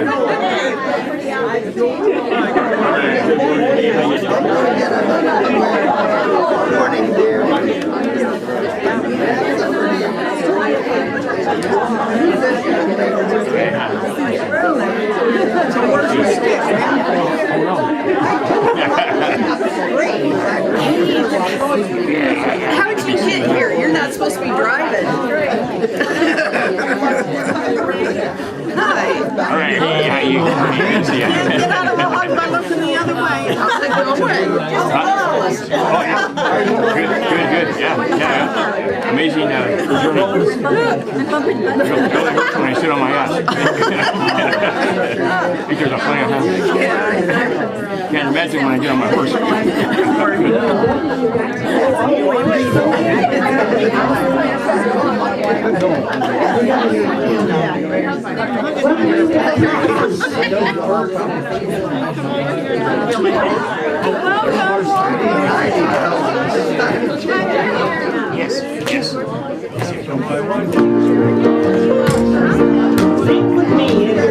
Morning, dear. How did you get here? You're not supposed to be driving. Hi. All right, how you Get out of the hug by looking the other way. I'll say go away. Oh, yeah. Good. Yeah. Amazing journey. Really works when I sit on my ass. Because I'm playing, huh? Can't imagine when I get on my horse. Yes. Sing with me in the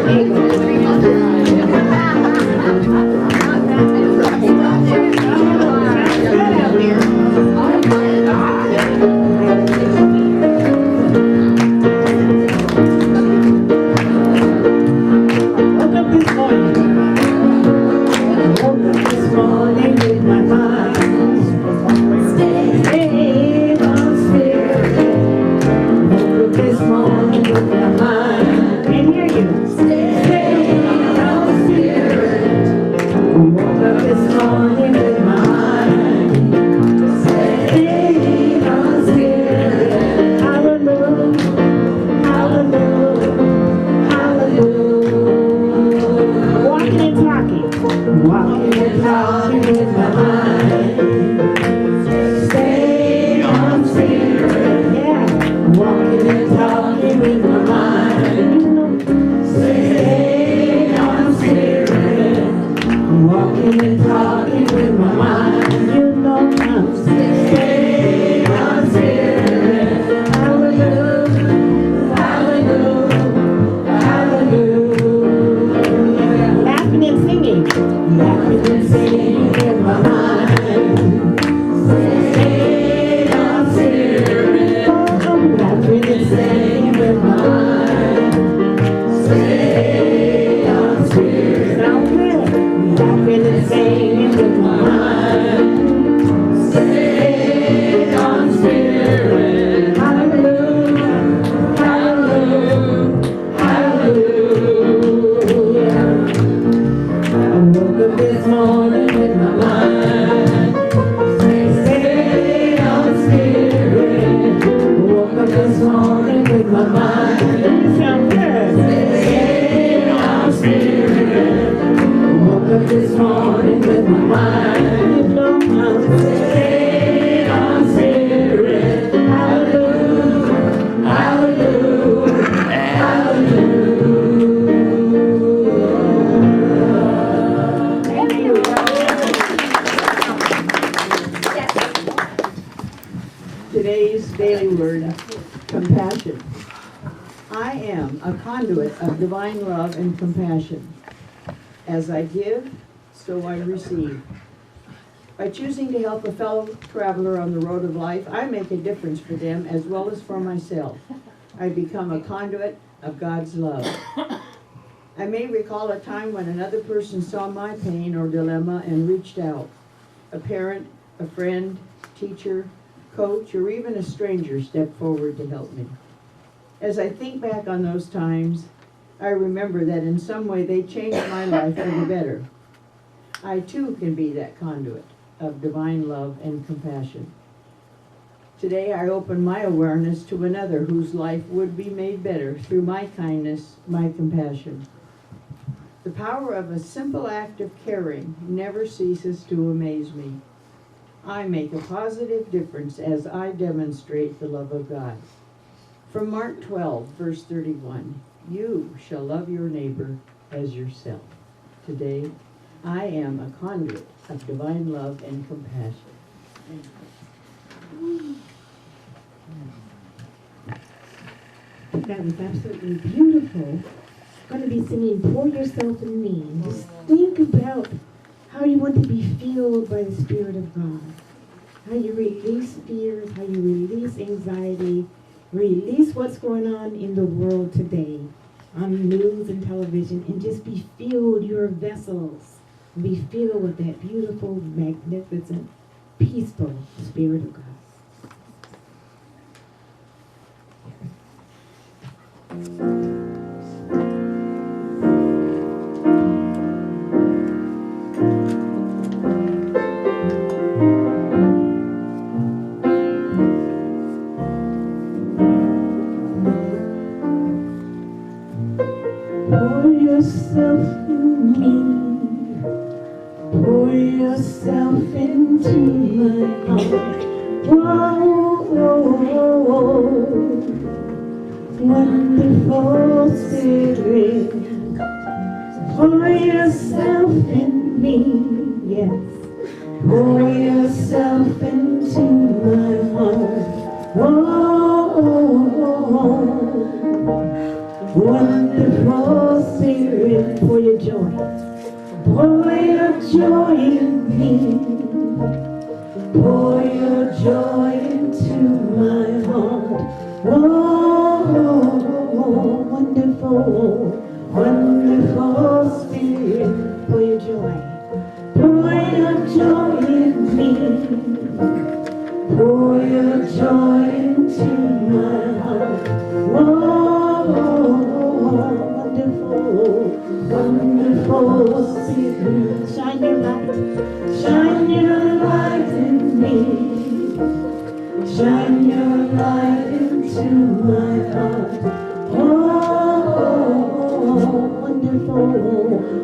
Today's daily word, compassion. I am a conduit of divine love and compassion. As I give, so I receive. By choosing to help a fellow traveler on the road of life, I make a difference for them as well as for myself. I become a conduit of God's love. I may recall a time when another person saw my pain or dilemma and reached out. A parent, a friend, teacher, coach, or even a stranger stepped forward to help me. As I think back on those times, I remember that in some way they changed my life for the better. I too can be that conduit of divine love and compassion. Today I open my awareness to another whose life would be made better through my kindness, my compassion. The power of a simple act of caring never ceases to amaze me. I make a positive difference as I demonstrate the love of God. From Mark 12, verse 31, you shall love your neighbor as yourself. Today, I am a conduit of divine love and compassion. That was absolutely beautiful. going to be singing Pour Yourself in Me. And just think about how you want to be filled by the Spirit of God. How you release fears, how you release anxiety, release what's going on in the world today on news and television, and just be filled, your vessels. Be filled with that beautiful, magnificent, peaceful Spirit of God. Pour yourself in me. Pour yourself into my heart. Whoa, whoa, whoa. Wonderful Spirit. Pour yourself in me. Yes. Pour yourself into my heart. Whoa, whoa, whoa. Wonderful Spirit, pour your joy. Pour your joy in me. Pour your joy into my heart. Whoa, wonderful, wonderful Spirit, pour your joy. Pour your joy in me. Pour your joy into my heart. Whoa, wonderful, wonderful Spirit. Shine your light in me. Shine your light into my heart. Oh, wonderful,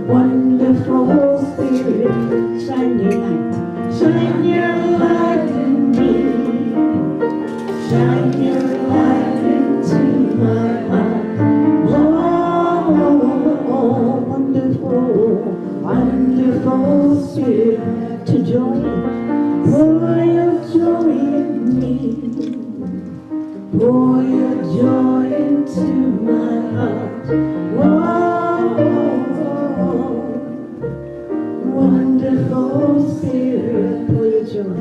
wonderful Spirit. Shine your light in me. Shine your light into my heart. Oh, wonderful, wonderful Spirit, to join. Pour your joy in me. Pour your joy into my heart. Whoa, wonderful Spirit, pour your joy.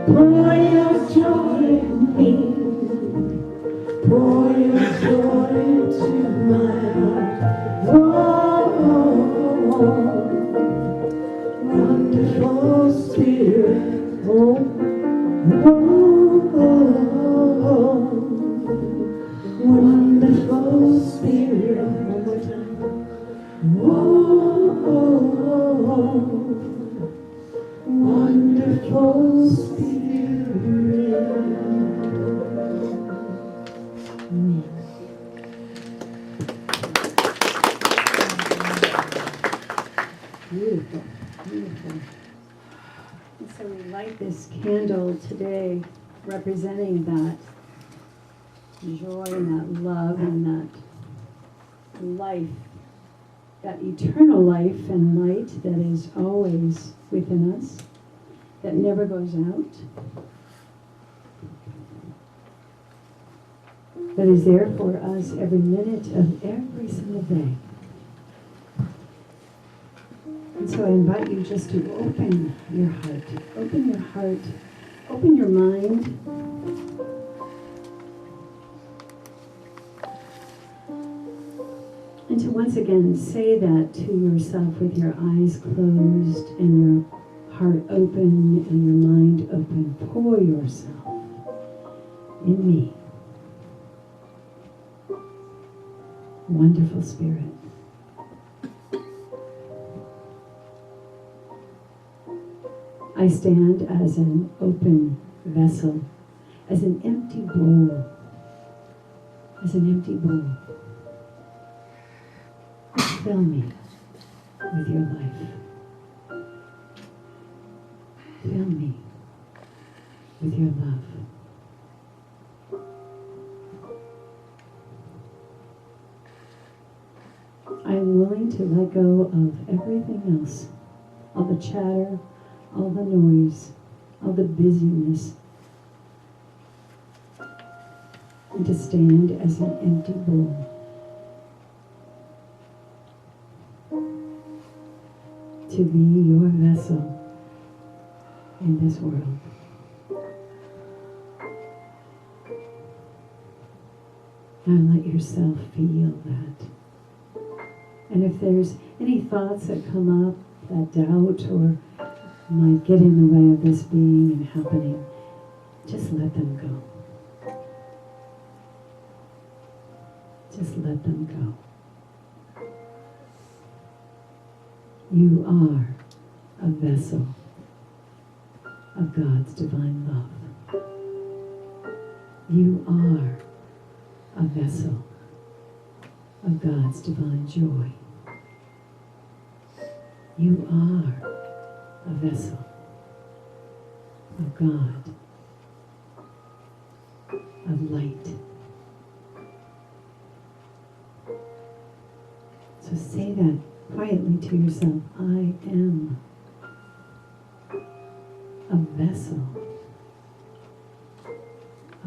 Pour your joy in me. Pour your joy into my heart. Whoa, wonderful Spirit. Oh, wonderful Spirit. One more time. Wonderful Spirit. Amen. Beautiful, beautiful. And so we light this candle today representing that joy and that love and that life, that eternal life and light that is always within us, that never goes out, that is there for us every minute of every single day. And so I invite you just to open your heart, open your mind, and to once again say that to yourself with your eyes closed and your heart open and your mind open. Pour yourself in me. Wonderful Spirit. I stand as an open vessel, as an empty bowl, Fill me with your life. Fill me with your love. I am willing to let go of everything else, all the chatter, all the noise, all the busyness, and to stand as an empty bowl. to be your vessel in this world. And let yourself feel that. And if there's any thoughts that come up, that doubt or might get in the way of this being and happening, just let them go. Just let them go. You are a vessel of God's divine love. You are a vessel of God's divine joy. You are a vessel of God, of light. So say that quietly to yourself. I am a vessel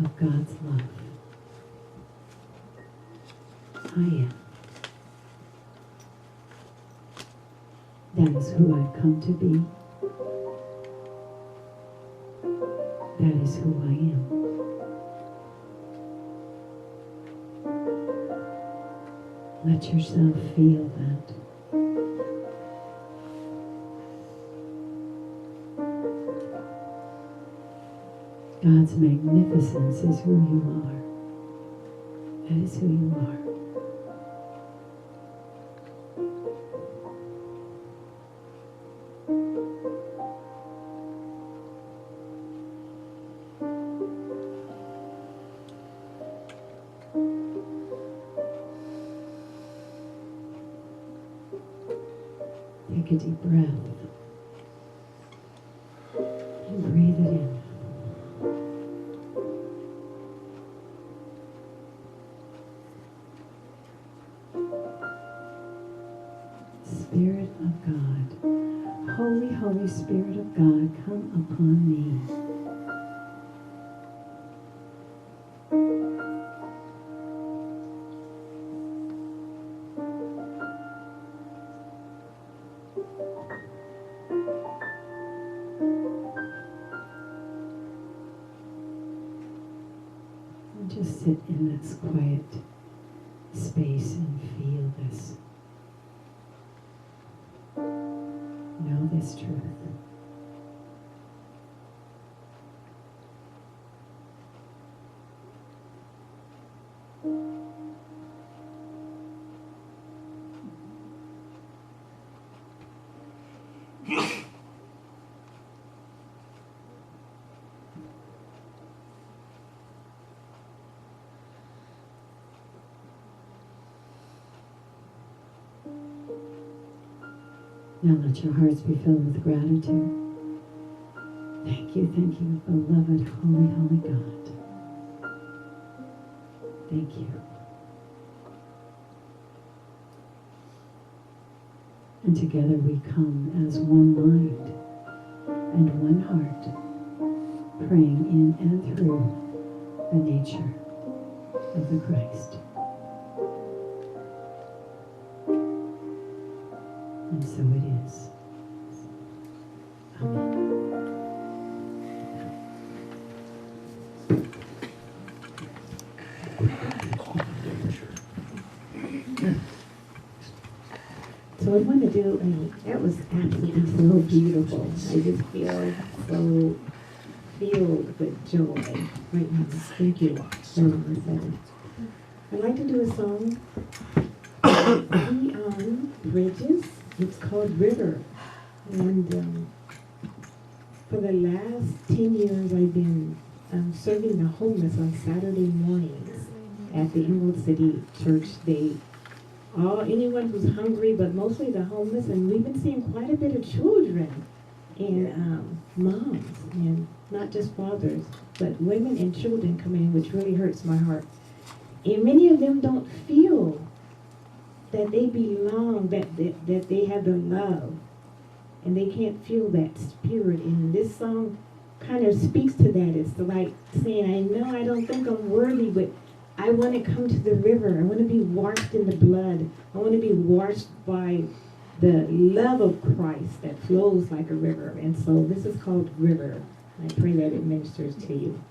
of God's love. I am. That is who I've come to be. That is who I am. Let yourself feel that. God's magnificence is who you are. That is who you are. Take a deep breath and breathe it in. Spirit of God, Holy, Holy Spirit of God, come upon me. And just sit in this quiet space and feel this. Know this truth. Now let your hearts be filled with gratitude. Thank you, beloved, holy, holy God. Thank you. And together we come as one mind and one heart, praying in and through the nature of the Christ. And so it is. Amen. So I want to do, that was absolutely so beautiful. I just feel so filled with joy right now. Thank you, Mercedes. I'd like to do a song on Bridges. It's called River. And for the last 10 years, I've been serving the homeless on Saturday mornings at the Emerald City Church. Anyone who's hungry, but mostly the homeless, and we've been seeing quite a bit of children and moms, and not just fathers, but women and children come in, which really hurts my heart. And many of them don't feel that they belong, that they have the love, and they can't feel that spirit. And this song kind of speaks to that. It's like saying, I know I don't think I'm worthy, but I want to come to the river. I want to be washed in the blood. I want to be washed by the love of Christ that flows like a river. And so this is called River. I pray that it ministers to you.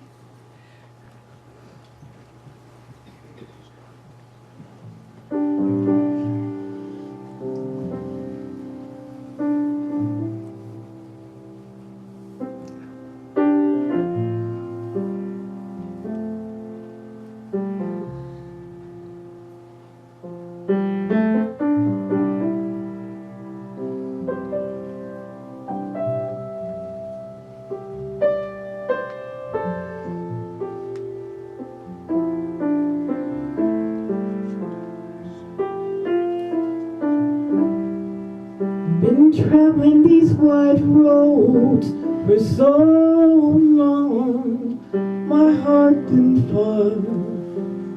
Been traveling these wide roads for so long, my heart been far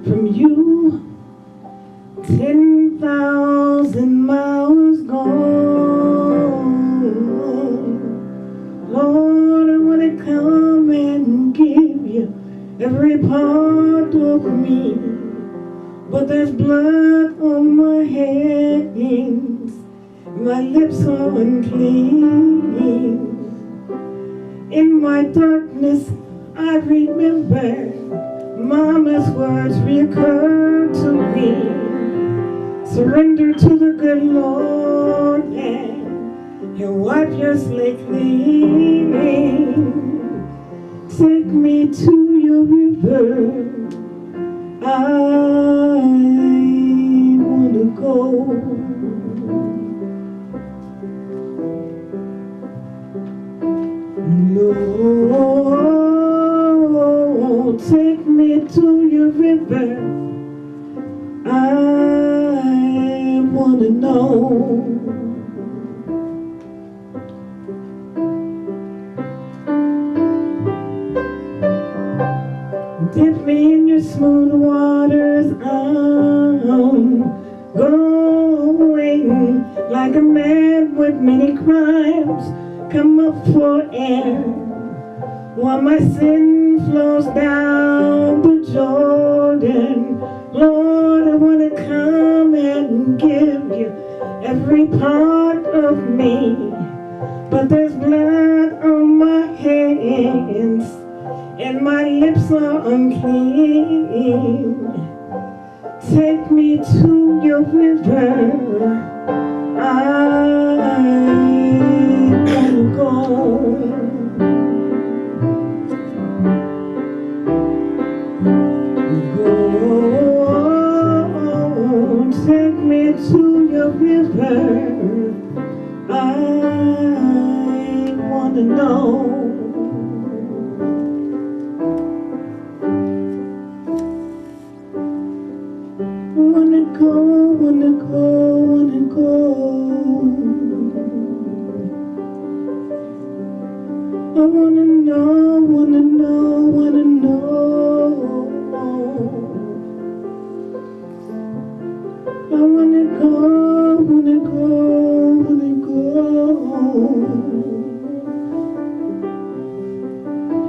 from you. 10,000 miles gone. Lord, I want to come and give you every part of me, but there's blood on my hands. My lips are unclean. In my darkness, I remember Mama's words reoccur to me. Surrender to the good Lord and He'll wipe your slate clean. Take me to your river. I want to go. Lord, take me to your river. I want to know. Dip me in your smooth waters. I'm going like a man with many crimes. Come up for air while my sin flows down the Jordan. Lord, I want to come and give you every part of me, but there's blood on my hands and my lips are unclean. Take me to your river. I wanna go. Take me to your river. I wanna know. Wanna go, wanna go, wanna go. I wanna know, wanna know, wanna know. I wanna go, wanna go, wanna go.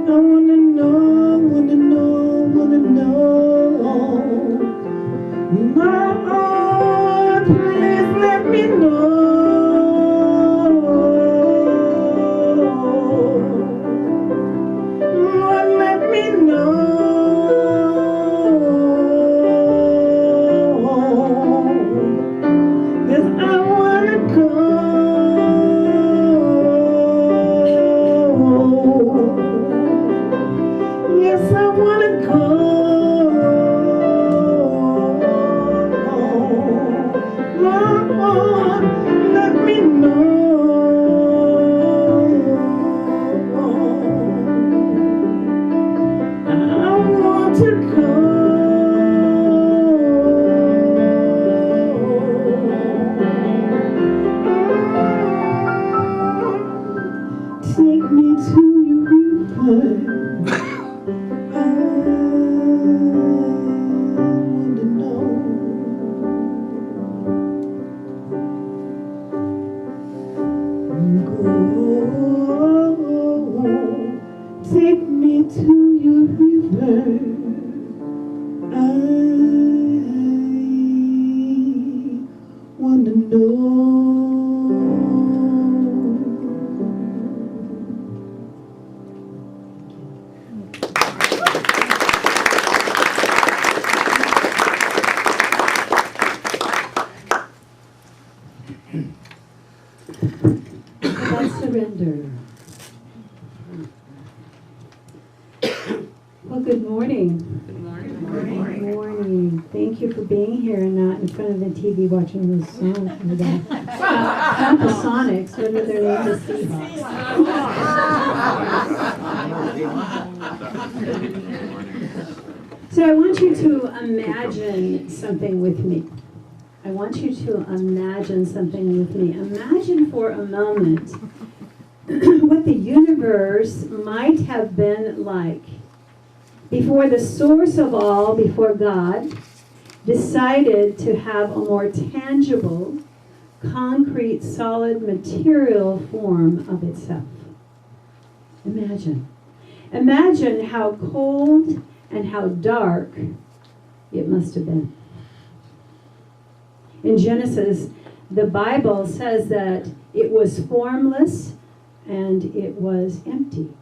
I wanna know, wanna know, wanna know. Lord, please let me know. Lord, let me know. Yes, I wanna go. Yes, I wanna go. Lord, let me know. I want to go. Take me to your river. I want to know. About surrender. Well, good morning. Good morning. Thank you for being here and not in front of the TV watching those songs. Not the Sonics, what are their names? The Seahawks. So I want you to imagine something with me. I want you to imagine something with me. Imagine for a moment what the universe might have been like before the source of all, before God, decided to have a more tangible, concrete, solid material form of itself. Imagine. Imagine how cold and how dark it must have been. In Genesis, the Bible says that it was formless and it was empty.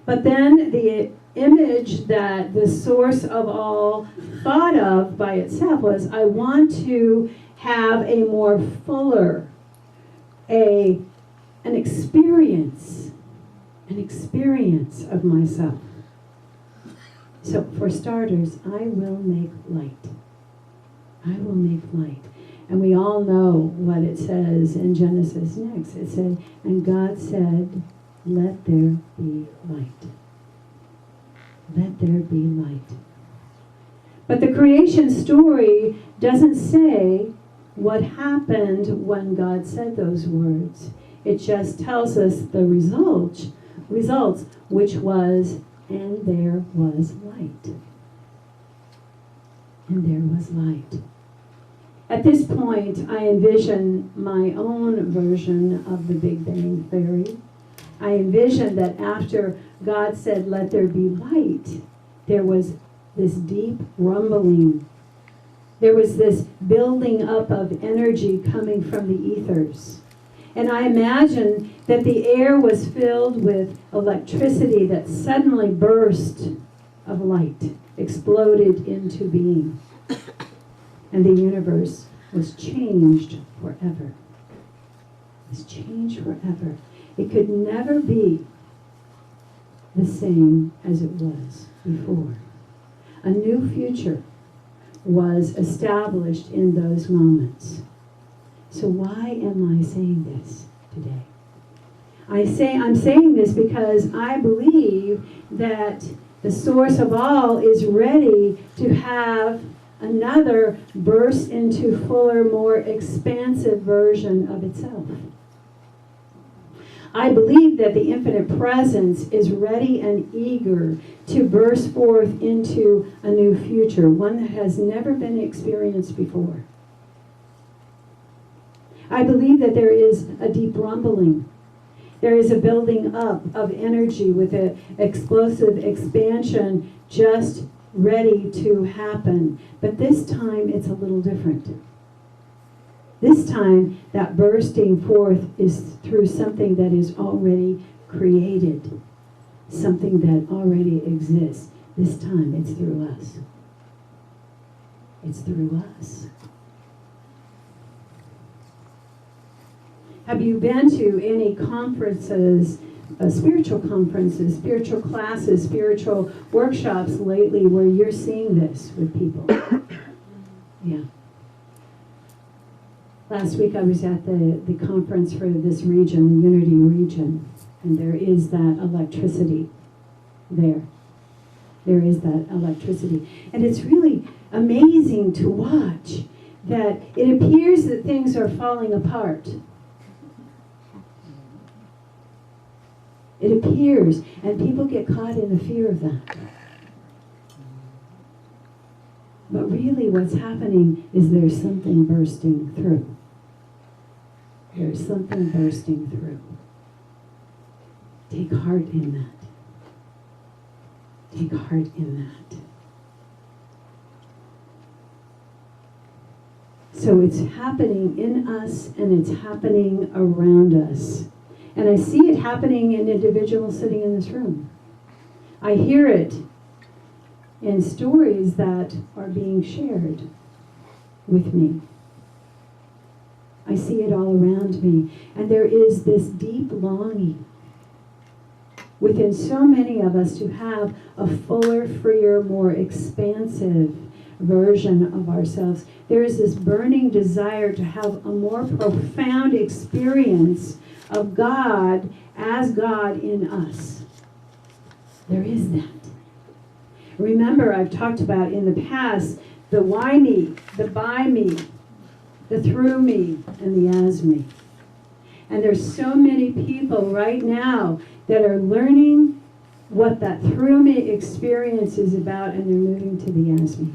But then the image that the source of all thought of by itself was, I want to have a more fuller, an experience of myself. So for starters, I will make light. I will make light. And we all know what it says in Genesis next. It said, and God said, let there be light. Let there be light. But the creation story doesn't say what happened when God said those words. It just tells us the results, which was, and there was light. And there was light. At this point, I envision my own version of the Big Bang Theory. I envision that after God said, let there be light, there was this deep rumbling. There was this building up of energy coming from the ethers. And I imagine that the air was filled with electricity that suddenly burst of light, exploded into being. And the universe was changed forever. It was changed forever. It could never be the same as it was before. A new future was established in those moments. So why am I saying this today? I'm saying this because I believe that the source of all is ready to have another burst into fuller, more expansive version of itself. I believe that the infinite presence is ready and eager to burst forth into a new future, one that has never been experienced before. I believe that there is a deep rumbling. There is a building up of energy with an explosive expansion just ready to happen. But this time it's a little different. This time that bursting forth is through something that is already created, something that already exists. This time it's through us. It's through us. Have you been to any conferences, spiritual conferences, spiritual classes, spiritual workshops lately where you're seeing this with people? Yeah. Last week I was at the conference for this region, the Unity region, and there is that electricity there. There is that electricity. And it's really amazing to watch that it appears that things are falling apart. It appears, and people get caught in the fear of that. But really what's happening is there's something bursting through. There's something bursting through. Take heart in that. Take heart in that. So it's happening in us and it's happening around us. And I see it happening in individuals sitting in this room. I hear it in stories that are being shared with me. I see it all around me. And there is this deep longing within so many of us to have a fuller, freer, more expansive version of ourselves. There is this burning desire to have a more profound experience of God as God in us. There is that. Remember, I've talked about in the past the why me, the by me, the through me, and the as me. And there's so many people right now that are learning what that through me experience is about, and they're moving to the as me.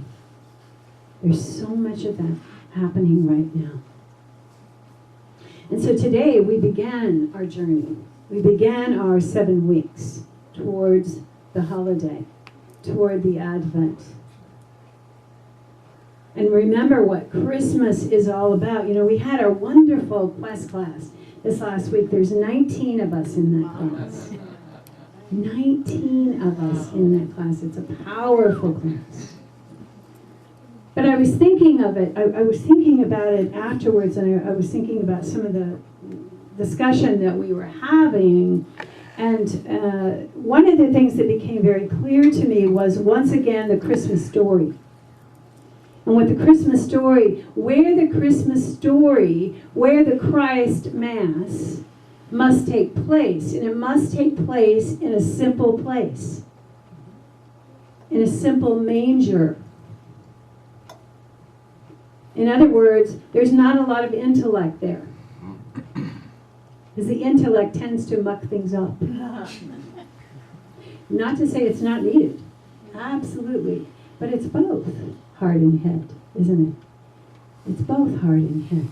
There's so much of that happening right now. And so today we began our journey. We began our 7 weeks towards the holiday, toward the Advent. And remember what Christmas is all about. You know, we had our wonderful Quest class this last week. There's 19 of us in that class. 19 of us in that class. It's a powerful class. But I was thinking of it, I was thinking about it afterwards, and I was thinking about some of the discussion that we were having. And one of the things that became very clear to me was, once again, the Christmas story. And with the Christmas story, where the Christ Mass must take place. And it must take place in a simple place. In a simple manger. In other words, there's not a lot of intellect there. Because the intellect tends to muck things up. Not to say it's not needed. Absolutely. But it's both heart and head, isn't it? It's both heart and head.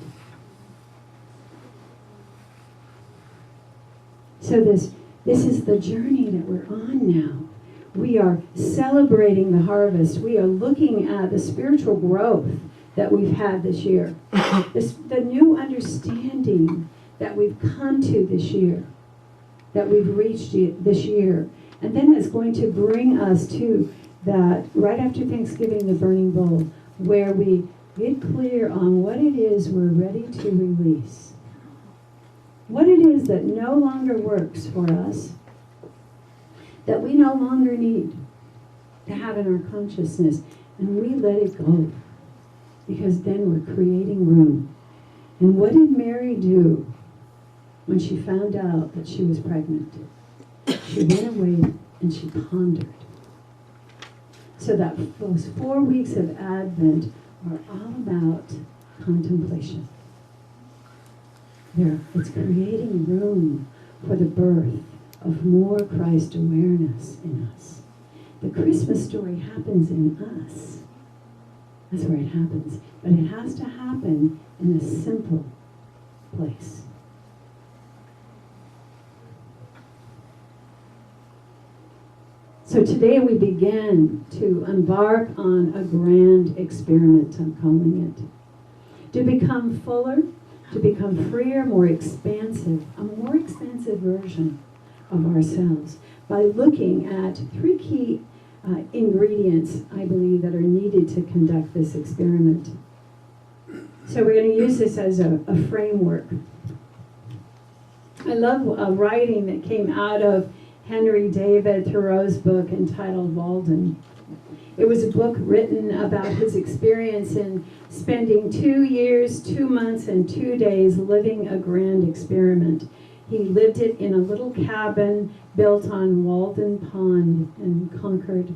So this is the journey that we're on now. We are celebrating the harvest. We are looking at the spiritual growth that we've had this year. The new understanding that we've come to this year, that we've reached this year. And then it's going to bring us to that, right after Thanksgiving, the burning bowl, where we get clear on what it is we're ready to release. What it is that no longer works for us, that we no longer need to have in our consciousness, and we let it go. Because then we're creating room. And what did Mary do when she found out that she was pregnant? She went away and she pondered. So that those 4 weeks of Advent are all about contemplation. It's creating room for the birth of more Christ awareness in us. The Christmas story happens in us. That's where it happens. But it has to happen in a simple place. So today we begin to embark on a grand experiment, I'm calling it. To become fuller, to become freer, more expansive, a more expansive version of ourselves by looking at 3 key ingredients, I believe, that are needed to conduct this experiment. So we're going to use this as a framework. I love a writing that came out of Henry David Thoreau's book entitled Walden. It was a book written about his experience in spending 2 years, 2 months, and 2 days living a grand experiment. He lived it in a little cabin built on Walden Pond in Concord,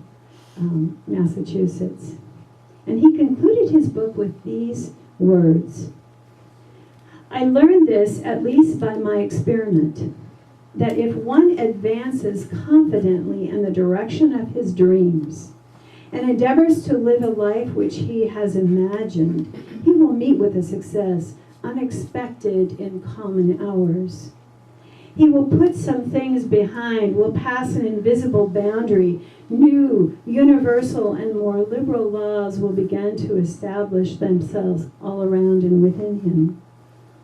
Massachusetts. And he concluded his book with these words. I learned this, at least by my experiment, that if one advances confidently in the direction of his dreams and endeavors to live a life which he has imagined, he will meet with a success unexpected in common hours. He will put some things behind, will pass an invisible boundary. New, universal, and more liberal laws will begin to establish themselves all around and within him.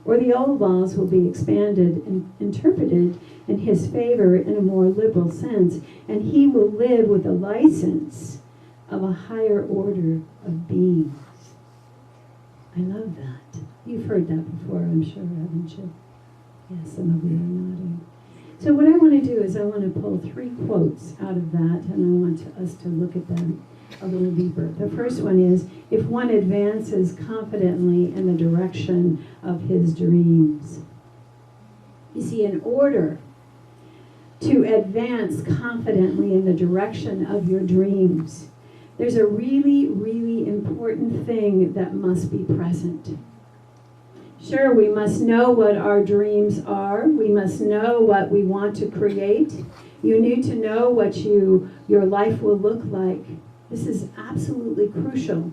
Or the old laws will be expanded and interpreted in his favor in a more liberal sense, and he will live with a license of a higher order of beings. I love that. You've heard that before, I'm sure, haven't you? Yes, some of you are nodding. So what I want to do is I want to pull 3 quotes out of that, and I want us to look at them a little deeper. The first one is, if one advances confidently in the direction of his dreams. You see, in order to advance confidently in the direction of your dreams, there's a really, really important thing that must be present. Sure, we must know what our dreams are. We must know what we want to create. You need to know what your life will look like. This is absolutely crucial.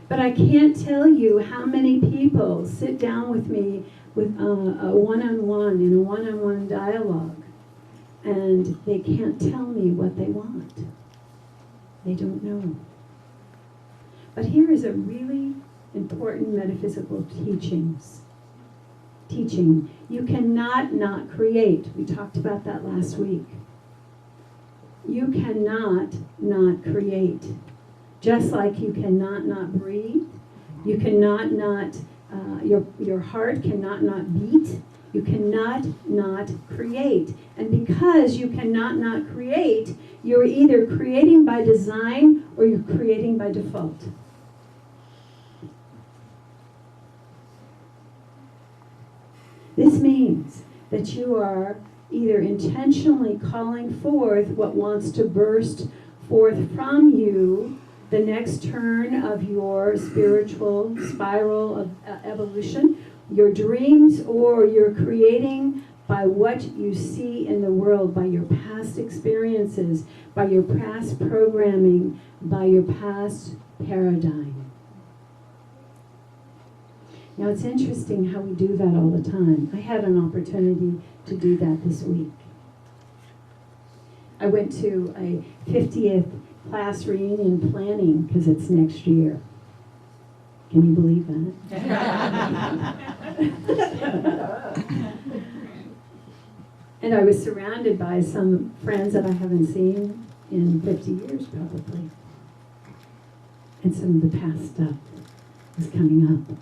But I can't tell you how many people sit down with me with a one-on-one, in a one-on-one dialogue, and they can't tell me what they want. They don't know. But here is a really important metaphysical teaching. You cannot not create. We talked about that last week. You cannot not create. Just like you cannot not breathe. You cannot not, your heart cannot not beat. You cannot not create. And because you cannot not create, you're either creating by design or you're creating by default. This means that you are either intentionally calling forth what wants to burst forth from you, the next turn of your spiritual spiral of evolution, your dreams, or you're creating by what you see in the world, by your past experiences, by your past programming, by your past paradigm. Now, it's interesting how we do that all the time. I had an opportunity to do that this week. I went to a 50th class reunion planning because it's next year. Can you believe that? And I was surrounded by some friends that I haven't seen in 50 years probably. And some of the past stuff was coming up.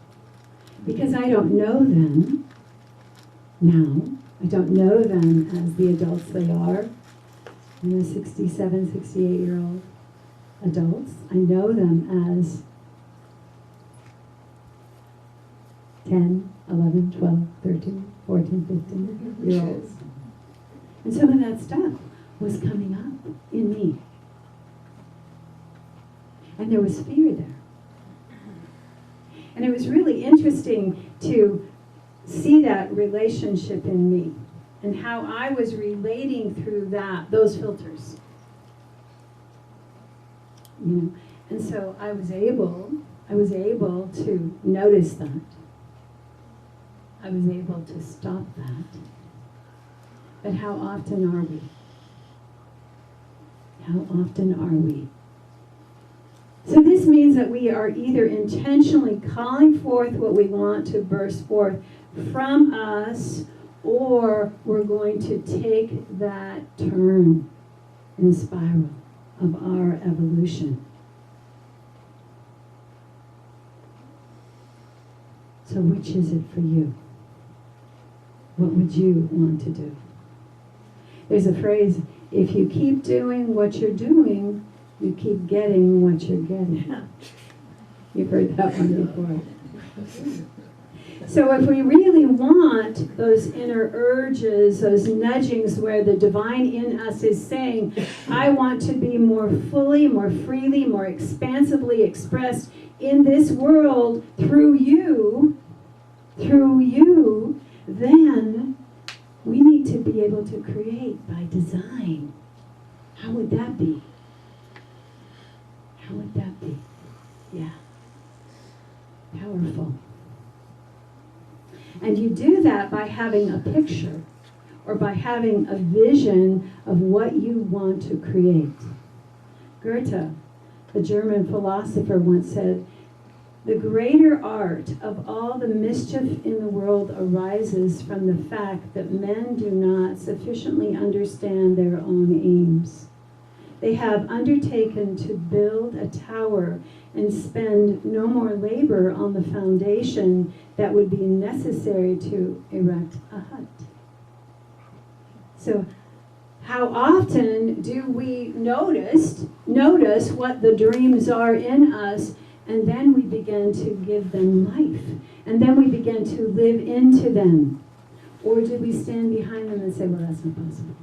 Because I don't know them now. I don't know them as the adults they are. You know, 67, 68-year-old adults. I know them as 10, 11, 12, 13, 14, 15-year-olds. And some of that stuff was coming up in me. And there was fear there. And it was really interesting to see that relationship in me and how I was relating through those filters. You know, and so I was able to notice that. I was able to stop that. But how often are we? How often are we? So this means that we are either intentionally calling forth what we want to burst forth from us, or we're going to take that turn in the spiral of our evolution. So which is it for you? What would you want to do? There's a phrase, if you keep doing what you're doing, you keep getting what you're getting. You've heard that one before. So if we really want those inner urges, those nudgings where the divine in us is saying, I want to be more fully, more freely, more expansively expressed in this world through you, then we need to be able to create by design. How would that be? How would that be? Yeah. Powerful. And you do that by having a picture or by having a vision of what you want to create. Goethe, the German philosopher, once said, the greater art of all the mischief in the world arises from the fact that men do not sufficiently understand their own aims. They have undertaken to build a tower and spend no more labor on the foundation that would be necessary to erect a hut. So how often do we notice what the dreams are in us, and then we begin to give them life, and then we begin to live into them? Or do we stand behind them and say, well, that's not possible.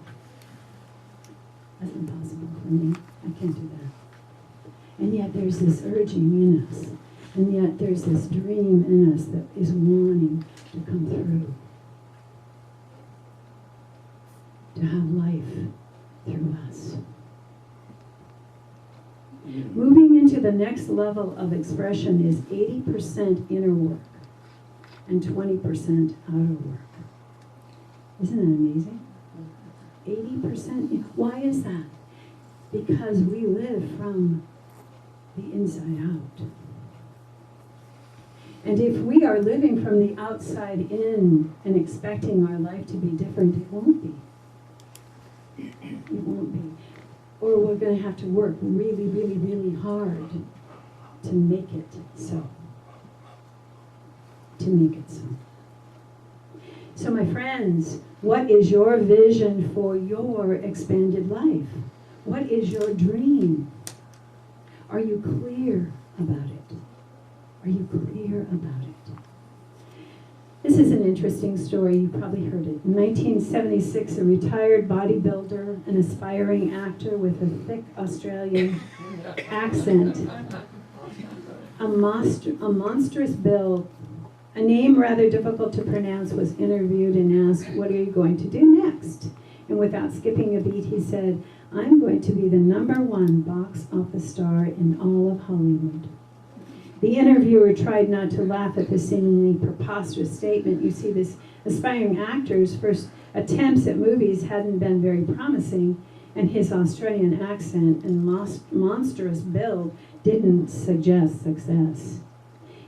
That's impossible for me. I can't do that. And yet there's this urging in us. And yet there's this dream in us that is wanting to come through. To have life through us. Moving into the next level of expression is 80% inner work and 20% outer work. Isn't that amazing? 80%. Why is that? Because we live from the inside out. And if we are living from the outside in and expecting our life to be different, it won't be. It won't be. Or we're going to have to work really, really, really hard to make it so. To make it so. So my friends, what is your vision for your expanded life? What is your dream? Are you clear about it? Are you clear about it? This is an interesting story. You probably heard it. In 1976, a retired bodybuilder, an aspiring actor with a thick Australian accent, a monstrous build, a name rather difficult to pronounce, was interviewed and asked, what are you going to do next? And without skipping a beat, he said, I'm going to be the #1 box office star in all of Hollywood. The interviewer tried not to laugh at the seemingly preposterous statement. You see, this aspiring actor's first attempts at movies hadn't been very promising, and his Australian accent and monstrous build didn't suggest success.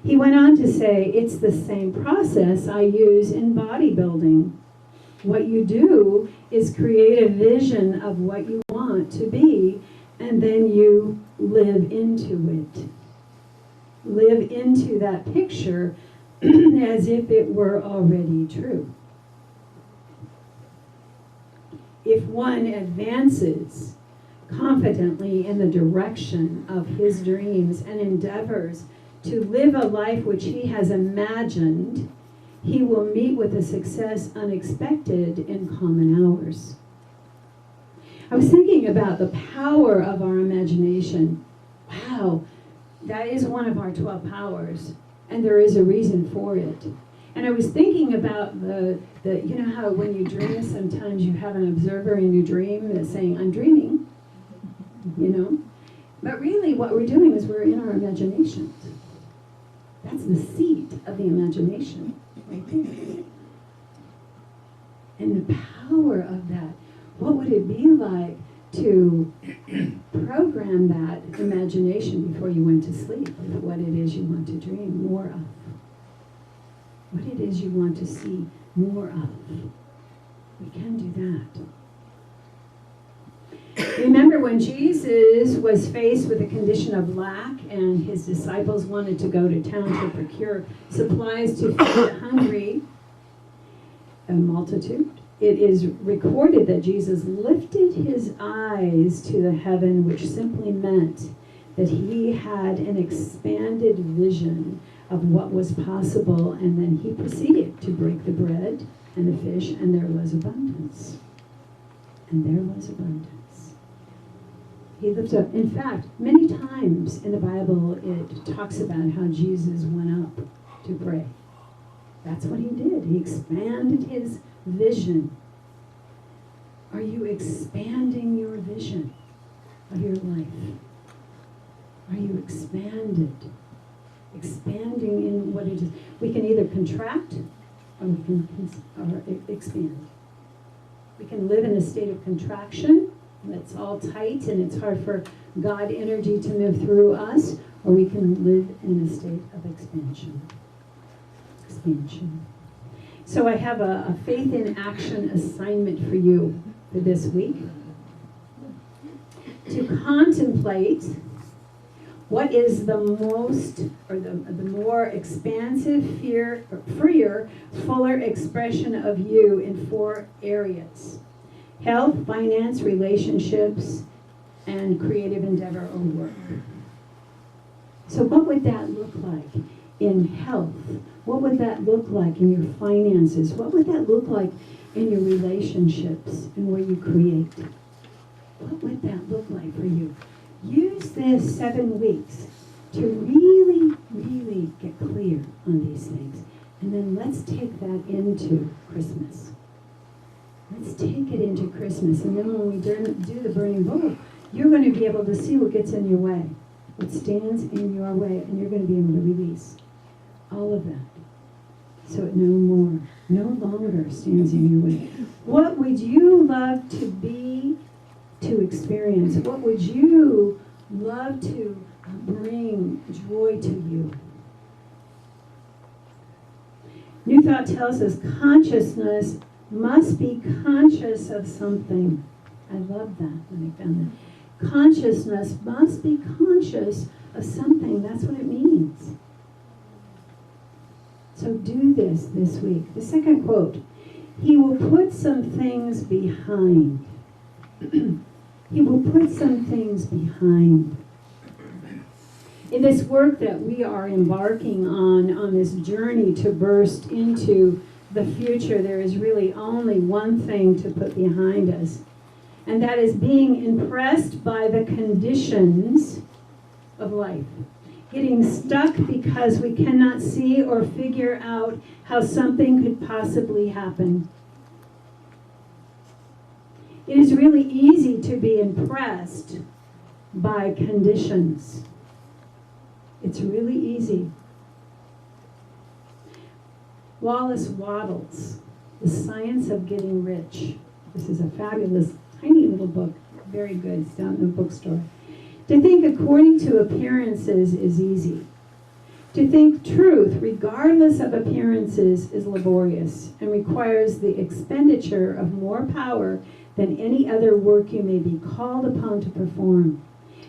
He went on to say, it's the same process I use in bodybuilding. What you do is create a vision of what you want to be, and then you live into it. Live into that picture as if it were already true. If one advances confidently in the direction of his dreams and endeavors to live a life which he has imagined, he will meet with a success unexpected in common hours. I was thinking about the power of our imagination. Wow, that is one of our 12 powers, and there is a reason for it. And I was thinking about the you know how when you dream, sometimes you have an observer in your dream that's saying, I'm dreaming, you know? But really what we're doing is we're in our imaginations. That's the seat of the imagination, right there. And the power of that. What would it be like to program that imagination before you went to sleep with what it is you want to dream more of? What it is you want to see more of? We can do that. Remember when Jesus was faced with a condition of lack and his disciples wanted to go to town to procure supplies to feed the hungry a multitude? It is recorded that Jesus lifted his eyes to the heaven, which simply meant that he had an expanded vision of what was possible, and then he proceeded to break the bread and the fish, and there was abundance. And there was abundance. He lifted up. In fact, many times in the Bible, it talks about how Jesus went up to pray. That's what he did. He expanded his vision. Are you expanding your vision of your life? Are you expanded? Expanding in what it is. We can either contract or we can expand. We can live in a state of contraction. It's all tight and it's hard for God energy to move through us, or we can live in a state of expansion. Expansion. So I have a faith in action assignment for you for this week. To contemplate What is the most, or the more expansive, freer, fuller expression of you in 4 areas? Health, finance, relationships, and creative endeavor or work. So what would that look like in health? What would that look like in your finances? What would that look like in your relationships and where you create? What would that look like for you? Use this 7 weeks to really, really get clear on these things. And then let's take that into Christmas. Let's take it into Christmas. And then when we do the burning bowl, you're going to be able to see what gets in your way, what stands in your way, and you're going to be able to release all of that. So it no longer stands in your way. What would you love to be, to experience? What would you love to bring joy to you? New Thought tells us consciousness must be conscious of something. I love that when I found that. Consciousness must be conscious of something. That's what it means. So do this week. The second quote, he will put some things behind. He will put some things behind. In this work that we are embarking on this journey to burst into the future, there is really only one thing to put behind us, and that is being impressed by the conditions of life. Getting stuck because we cannot see or figure out how something could possibly happen. It is really easy to be impressed by conditions. It's really easy. Wallace Wattles, The Science of Getting Rich. This is a fabulous, tiny little book. Very good. It's down in the bookstore. To think according to appearances is easy. To think truth, regardless of appearances, is laborious and requires the expenditure of more power than any other work you may be called upon to perform.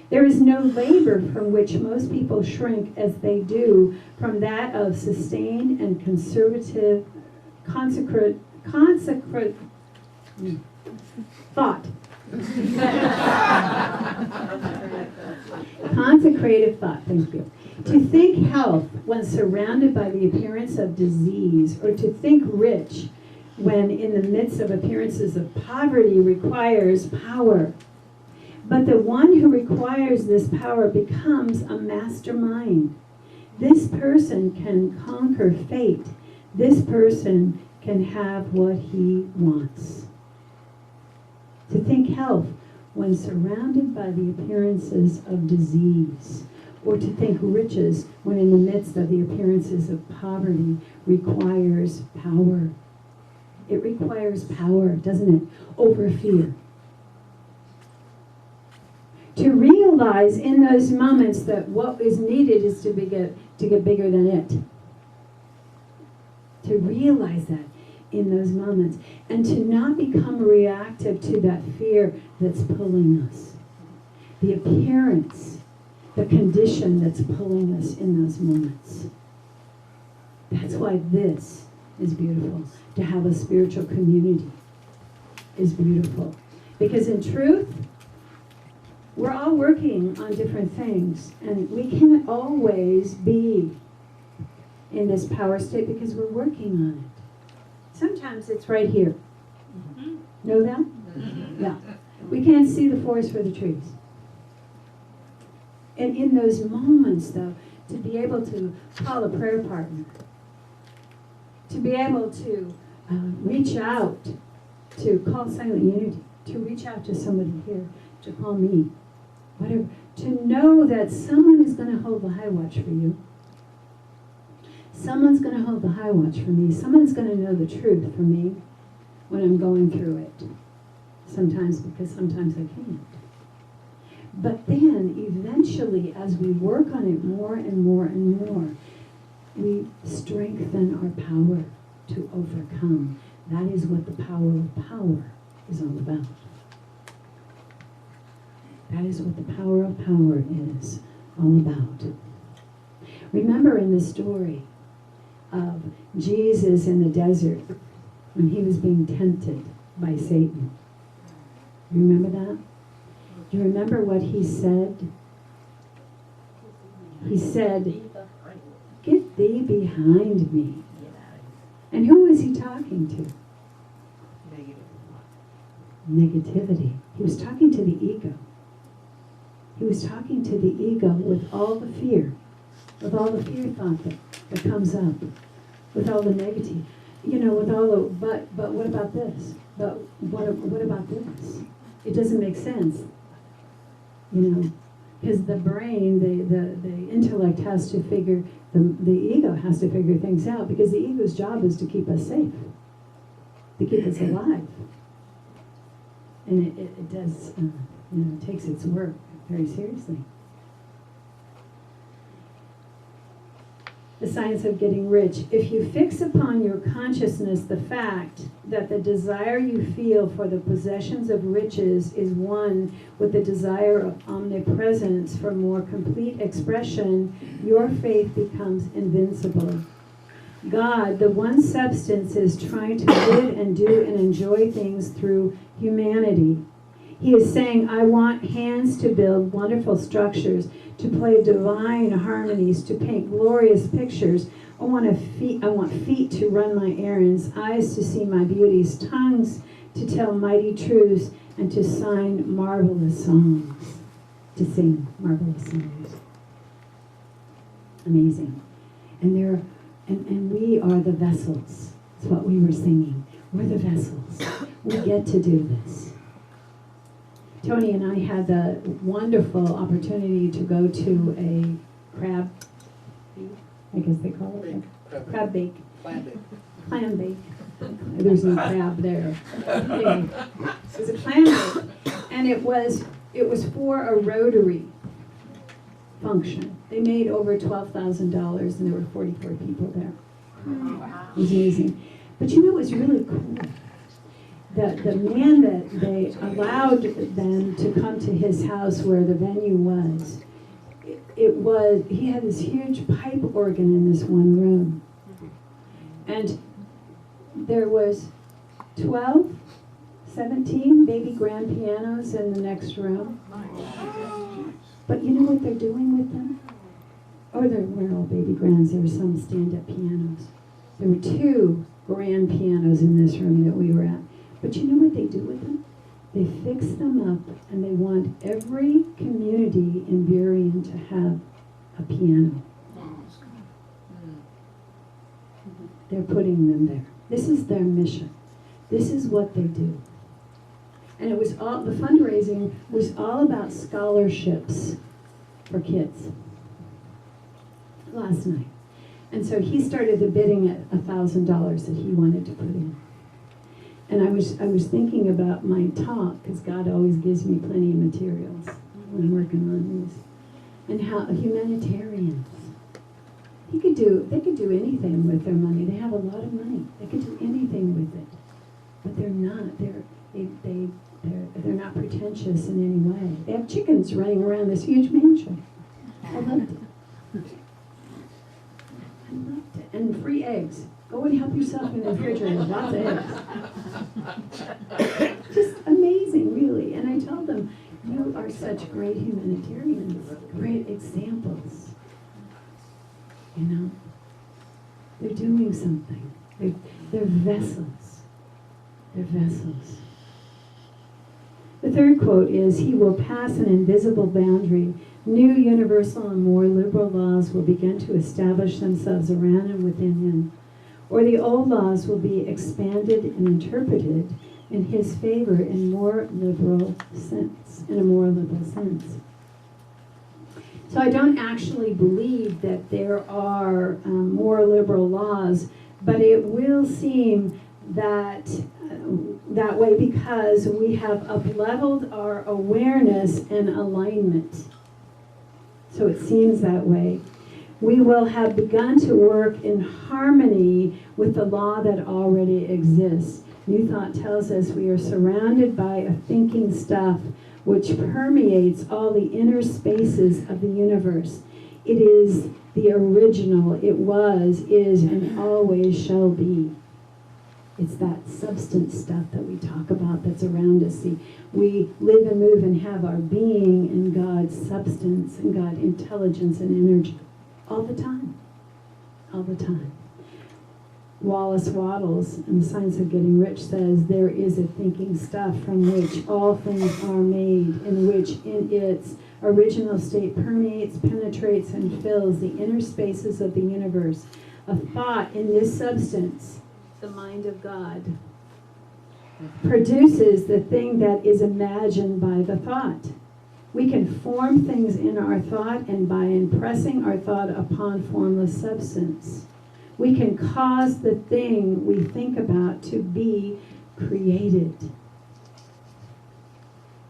There is no labor from which most people shrink as they do from that of sustained and consecrative thought. Consecrative thought, thank you. To think health when surrounded by the appearance of disease, or to think rich when in the midst of appearances of poverty, requires power. But the one who requires this power becomes a mastermind. This person can conquer fate. This person can have what he wants. To think health when surrounded by the appearances of disease, or to think riches when in the midst of the appearances of poverty, requires power. It requires power, doesn't it, over fear. To realize in those moments that what is needed is to get bigger than it. To realize that in those moments. And to not become reactive to that fear that's pulling us. The appearance, the condition that's pulling us in those moments. That's why this is beautiful. To have a spiritual community is beautiful. Because in truth, we're all working on different things, and we can't always be in this power state because we're working on it. Sometimes it's right here. Know that? Yeah. We can't see the forest for the trees. And in those moments, though, to be able to call a prayer partner, to be able to reach out, to call Silent Unity, to reach out to somebody here, to call me, whatever, to know that someone is going to hold the high watch for you. Someone's going to hold the high watch for me. Someone's going to know the truth for me when I'm going through it. Sometimes, because sometimes I can't. But then, eventually, as we work on it more and more and more, we strengthen our power to overcome. That is what the power of power is all about. That is what the power of power is all about. Remember in the story of Jesus in the desert when he was being tempted by Satan. You remember that? Do you remember what he said? He said, "Get thee behind me." And who was he talking to? Negativity. He was talking to the ego. He was talking to the ego with all the fear, with all the fear thought that comes up, with all the negative, with all the, but what about this? But what about this? It doesn't make sense, because the brain, the intellect has to figure, the ego has to figure things out, because the ego's job is to keep us safe, to keep us alive. And it does, it takes its work very seriously. The science of getting rich. If you fix upon your consciousness the fact that the desire you feel for the possessions of riches is one with the desire of omnipresence for more complete expression, your faith becomes invincible. God, the one substance, is trying to live and do and enjoy things through humanity. He is saying, I want hands to build wonderful structures, to play divine harmonies, to paint glorious pictures. I want feet to run my errands, eyes to see my beauties, tongues to tell mighty truths, and to sing marvelous songs. Amazing. And we are the vessels. That's what we were singing. We're the vessels. We get to do this. Tony and I had the wonderful opportunity to go to a crab, I guess they call it, crab bake. Clam bake. There's no crab there. Anyway, it was a clam bake. And it was for a Rotary function. They made over $12,000 and there were 44 people there. It was amazing. But what was really cool? The man that they allowed them to come to his house where the venue was, he had this huge pipe organ in this one room. And there was 12, 17 baby grand pianos in the next room. But you know what they're doing with them? Or they weren't all baby grands, there were some stand-up pianos. There were 2 grand pianos in this room that we were at. But you know what they do with them? They fix them up, and they want every community in Burien to have a piano. They're putting them there. This is their mission. This is what they do. And the fundraising was all about scholarships for kids last night. And so he started the bidding at $1,000 that he wanted to put in. And I was thinking about my talk, because God always gives me plenty of materials when I'm working on these. And how humanitarians, they could do anything with their money. They have a lot of money. They could do anything with it. But they're not. They're not pretentious in any way. They have chickens running around this huge mansion. I loved it. And free eggs. Go and help yourself in the refrigerator. Lots of eggs. Just amazing, really. And I told them, you are such great humanitarians, great examples. They're doing something. They're vessels. They're vessels. The third quote is, he will pass an invisible boundary. New, universal, and more liberal laws will begin to establish themselves around and within him. Or the old laws will be expanded and interpreted in his favor in a more liberal sense. So I don't actually believe that there are more liberal laws, but it will seem that way because we have up-leveled our awareness and alignment. So it seems that way. We will have begun to work in harmony with the law that already exists. New Thought tells us we are surrounded by a thinking stuff which permeates all the inner spaces of the universe. It is the original. It was, is, and always shall be. It's that substance stuff that we talk about that's around us. See, we live and move and have our being in God's substance and God's intelligence and energy all the time. All the time. Wallace Wattles in The Science of Getting Rich says, there is a thinking stuff from which all things are made, in which in its original state permeates, penetrates, and fills the inner spaces of the universe. A thought in this substance, the mind of God, produces the thing that is imagined by the thought. We can form things in our thought, and by impressing our thought upon formless substance, we can cause the thing we think about to be created.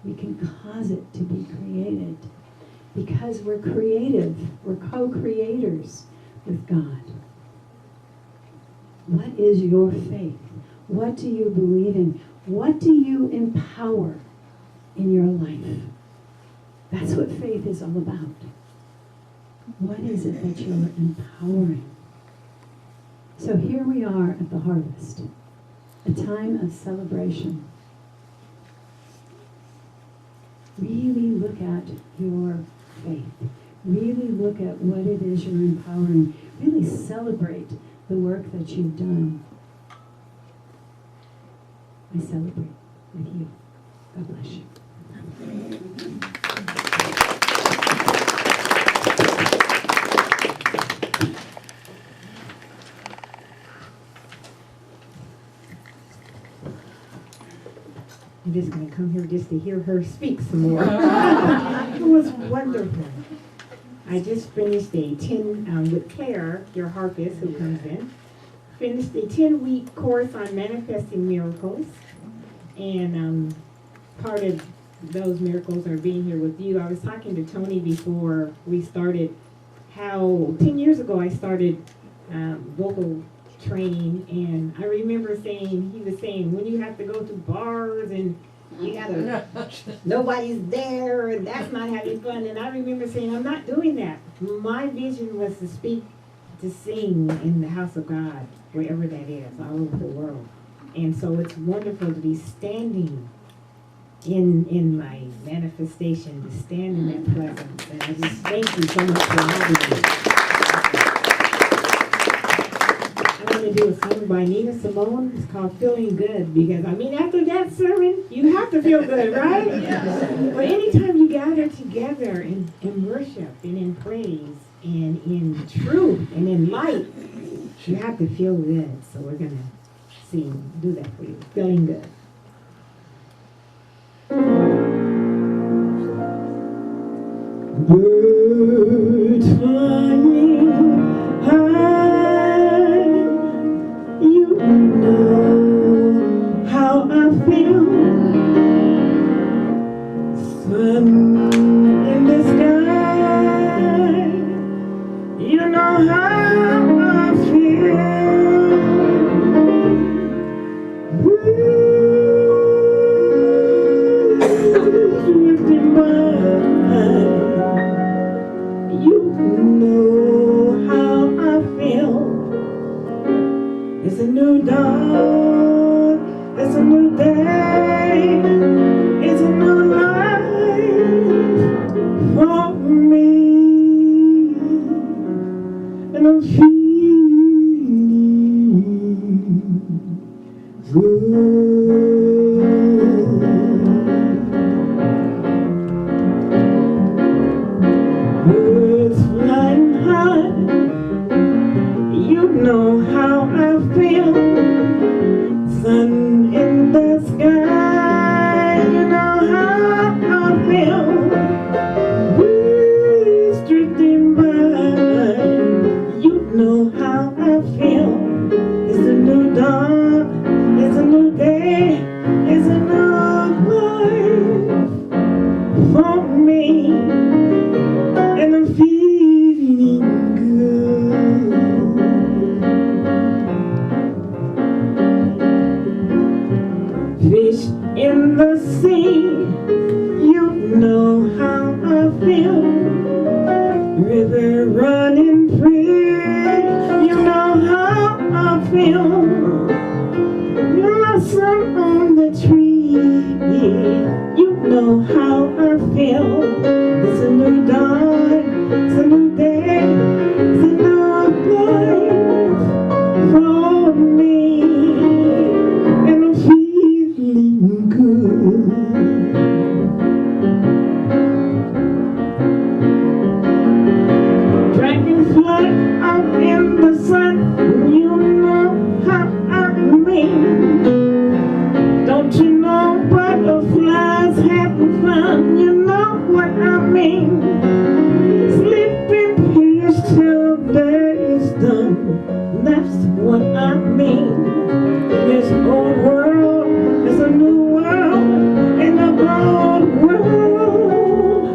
We can cause it to be created because we're creative. We're co-creators with God. What is your faith? What do you believe in? What do you empower in your life? That's what faith is all about. What is it that you're empowering? So here we are at the harvest, a time of celebration. Really look at your faith. Really look at what it is you're empowering. Really celebrate the work that you've done. I celebrate with you. God bless you. I'm just going to come here just to hear her speak some more. It was wonderful. I just finished a 10, with Claire, your harpist who comes in, finished a 10-week course on manifesting miracles. And part of those miracles are being here with you. I was talking to Tony before we started how 10 years ago I started vocal training, and I remember saying, he was saying, when you have to go to bars and you gotta, nobody's there, and that's not having fun. And I remember saying, I'm not doing that. My vision was to speak, to sing in the house of God, wherever that is, all over the world. And so it's wonderful to be standing in my manifestation, to stand in that presence. And I just thank you so much for having me. I'm going to do a song by Nina Simone. It's called Feeling Good, because, I mean, after that sermon, you have to feel good, right? But anytime you gather together in worship and in praise and in truth and in light, you have to feel good. So we're going to sing, do that for you. Feeling Good. Birds flying high, you know how I feel. Sun in the sky, you know how I feel. Drifting by, you know how I feel. It's a new dawn, it's a new day, it's a new life for me, and I'm feeling good. Birds flying high, you know how I feel. Sun in the sky, you know how I feel. Breeze drifting by, you know how I feel. It's a new dawn, it's a new day, it's a new life for me, and I'm feeling good. Fish in the sea, you blossom on the tree. You know how I feel. It's a new dawn, it's a new day, it's a new life for me, and I'm feeling good. Dragonfly out in the sun, you know how I mean. Don't you know butterflies having fun? You know what I mean. Sleeping pills till day is done. That's what I mean. This old world is a new world, and a broad world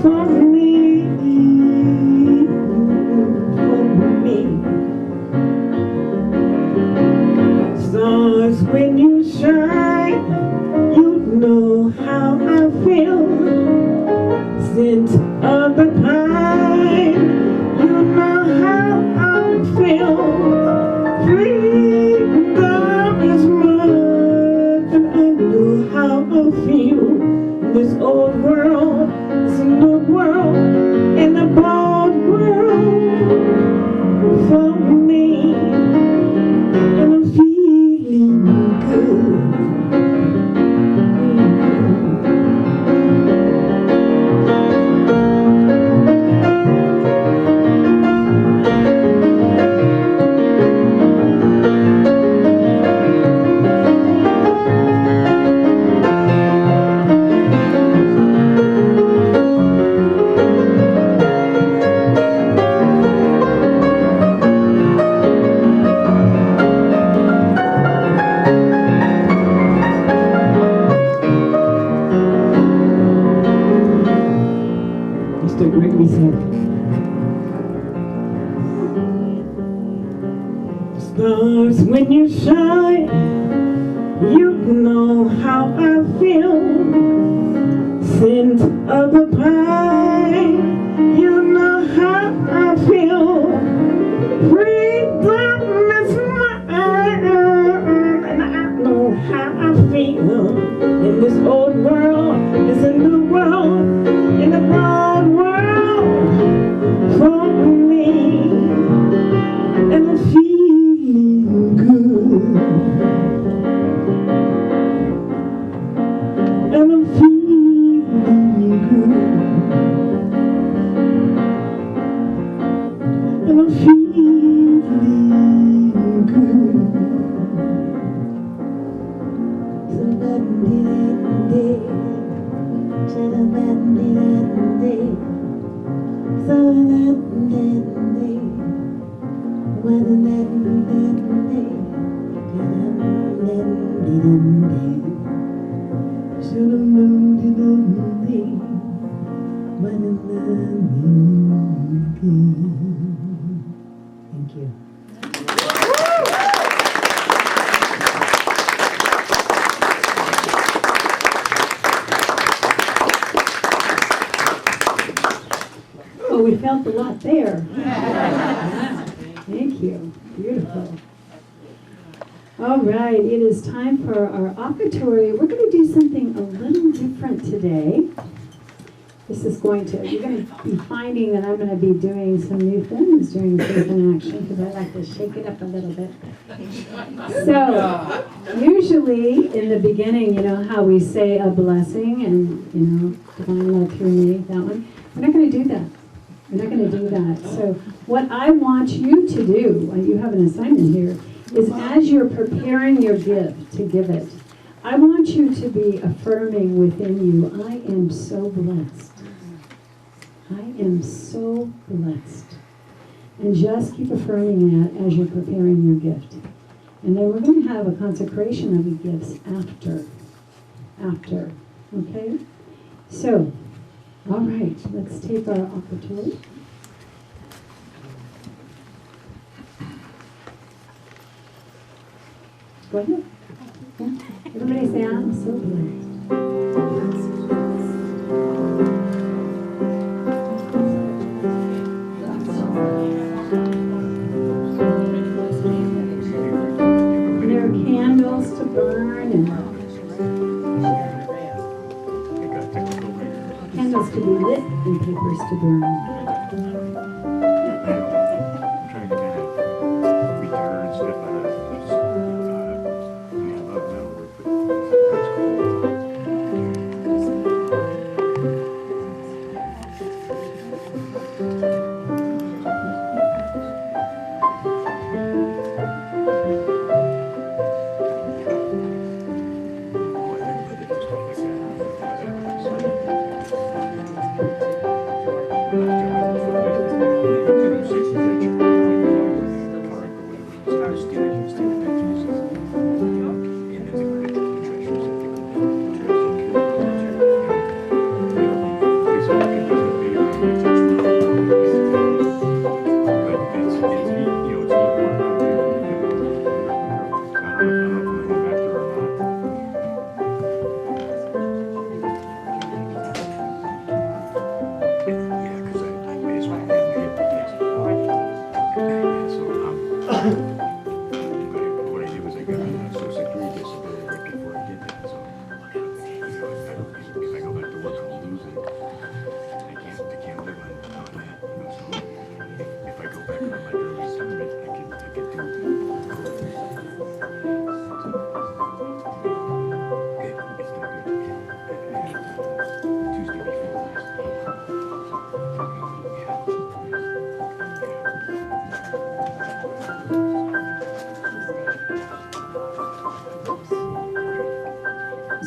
for me. For me. Stars when you shine, you know how I feel. Scent of the pine, you know how I feel. Freedom is mine, and I know how I feel. This old world is a new world, and a broad world for me, and I'm feeling good. Mr. Gregory said, stars when you shine, you know how I feel. Scent of the pine, you know how I feel. Freedom is mine, and I know how I feel. In this old world is a new world, in a broad world for me, and I'm feeling good, and I'm feeling good, and I'm feeling good. So that day, so that day, so that day, when that day, so that day, when thank you. Oh, we felt a lot there. Thank you. Beautiful. All right, it is time for our offertory. We're going to do something a little different today. This is you're going to be finding that I'm going to be doing some new things during Faith in Action because I like to shake it up a little bit. So, usually in the beginning, you know how we say a blessing and, divine love through me, that one. We're not going to do that. We're not going to do that. So what I want you to do, you have an assignment here, is as you're preparing your gift to give it, I want you to be affirming within you, I am so blessed. I am so blessed. And just keep affirming that as you're preparing your gift. And then we're going to have a consecration of the gifts after. Okay? So, all right, let's take our offertory. Go ahead. Yeah. Everybody say, I'm so blessed. candles to burn and candles to be lit and papers to burn. I'm trying to kind of return stuff out of I mean, I love metalwork, but that's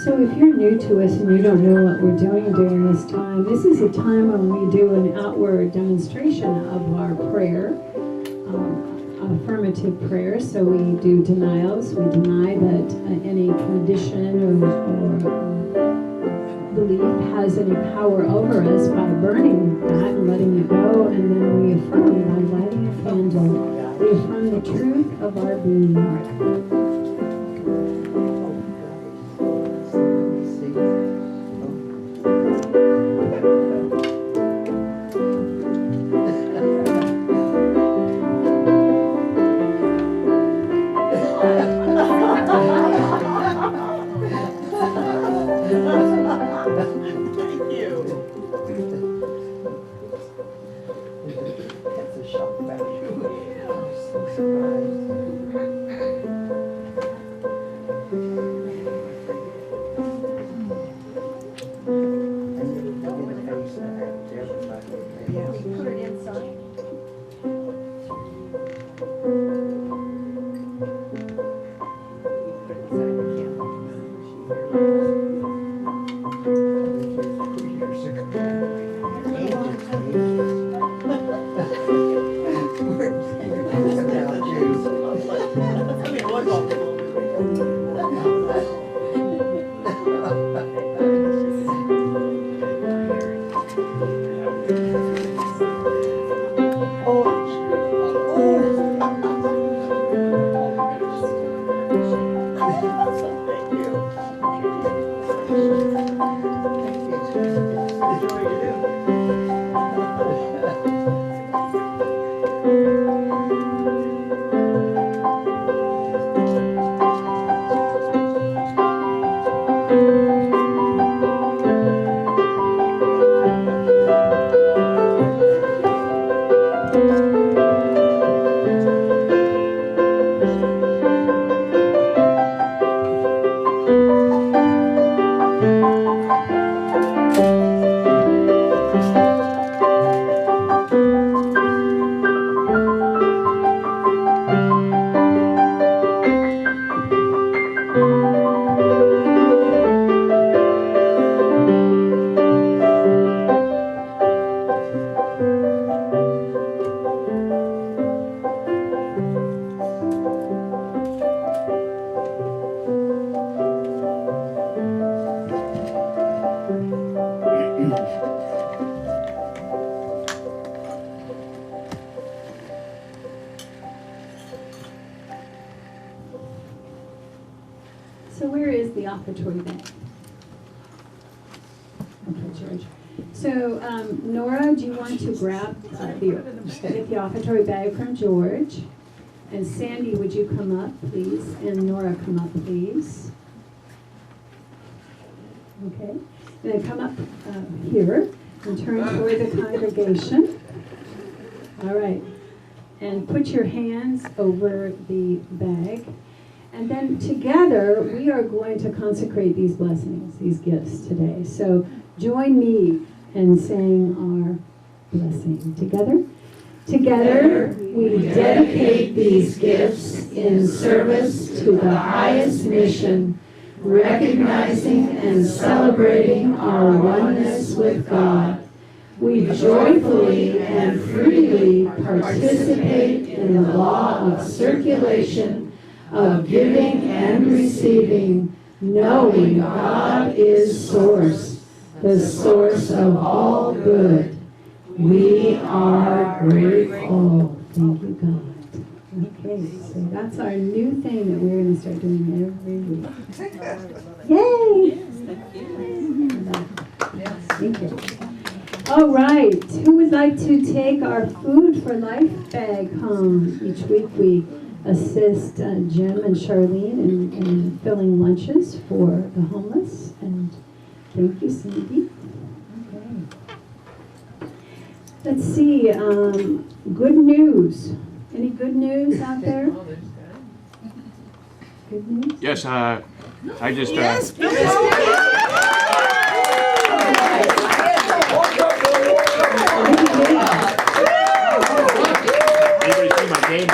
So if you're new to us and you don't know what we're doing during this time, this is a time when we do an outward demonstration of our prayer, affirmative prayer. So we do denials. We deny that any condition or belief has any power over us by burning that and letting it go. And then we affirm by lighting a candle. We affirm the truth of our being. So where is the offertory bag? Okay, George. So Nora, do you want to grab get the offertory bag from George? And Sandy, would you come up, please? And Nora, come up, please. Okay. And then come up here and turn toward the congregation. All right. And put your hands over the bag. And then together, we are going to consecrate these blessings, these gifts today. So join me in saying our blessing together. Together, we dedicate these gifts in service to the highest mission, recognizing and celebrating our oneness with God. We joyfully and freely participate in the law of circulation, of giving and receiving, knowing God is source, the source of all good. We are grateful. Thank you, God. Okay, so that's our new thing that we're going to start doing every week. Yay! Thank you. All right, who would like to take our Food for Life bag home? Each week we assist Jim and Charlene in filling lunches for the homeless. And thank you, Cindy. Okay. Let's see, good news. Any good news out there? Good news? Yes, I just. Yes, Anybody see my game?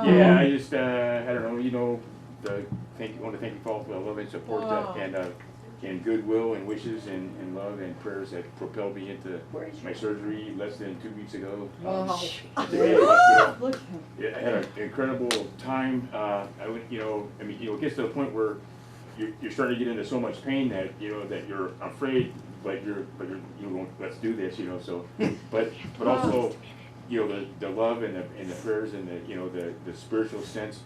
Yeah, I just, I don't know, want to thank you for all the love and support and goodwill and wishes and love and prayers that propelled me into my surgery less than 2 weeks ago. I had an incredible time. It gets to the point where you're starting to get into so much pain that that you're afraid, but you won't, let's do this, so, but also, the love and the prayers and the spiritual sense,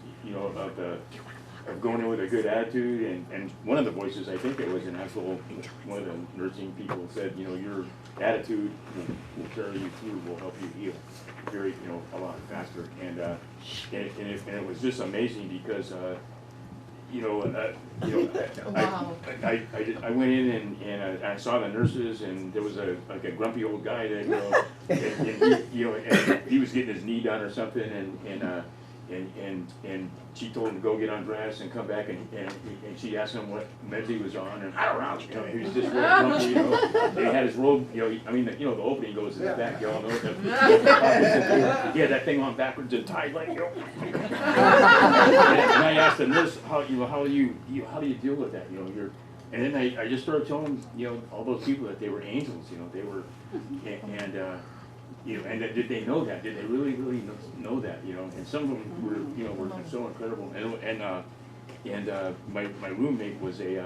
of going in with a good attitude, and one of the voices, I think it was one of the nursing people said, your attitude will carry you through, will help you heal very, a lot faster, and it was just amazing because, I went in and I saw the nurses, and there was a grumpy old guy that and he was getting his knee done or something, and she told him to go get undressed and come back, and she asked him what meds he was on, and I don't know, he was just real grumpy, and he had his robe, the opening goes in the back, y'all know that. He had that thing on backwards and tied like, and I asked the nurse, how do you deal with that, and then I just started telling all those people that they were angels, they were, and did they know that? Did they really know that? And some of them were so incredible. And my roommate was he